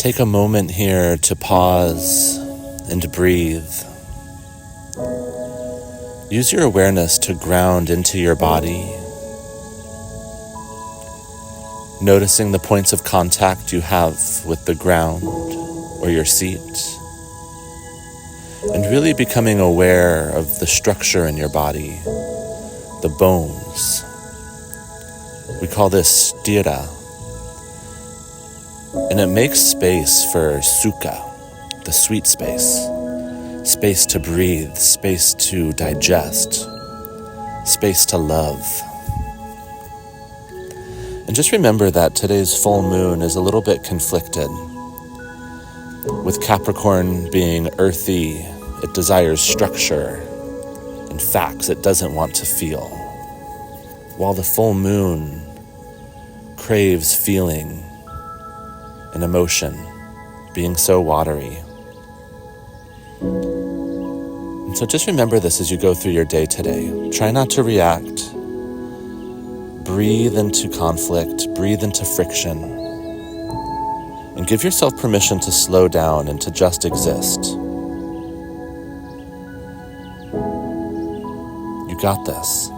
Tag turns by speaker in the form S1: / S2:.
S1: Take a moment here to pause and breathe. Use your awareness to ground into your body, noticing the points of contact you have with the ground or your seat, and really becoming aware of the structure in your body, the bones. We call this stira, and it makes space for sukha, the sweet space. Space to breathe, space to digest, space to love. And just remember that today's full moon is a little bit conflicted. With Capricorn being earthy, it desires structure and facts it doesn't want to feel, while the full moon craves feeling and emotion, being so watery. And so just remember this as you go through your day today. Try not to react. Breathe into conflict, breathe into friction, and give yourself permission to slow down and to just exist. You got this.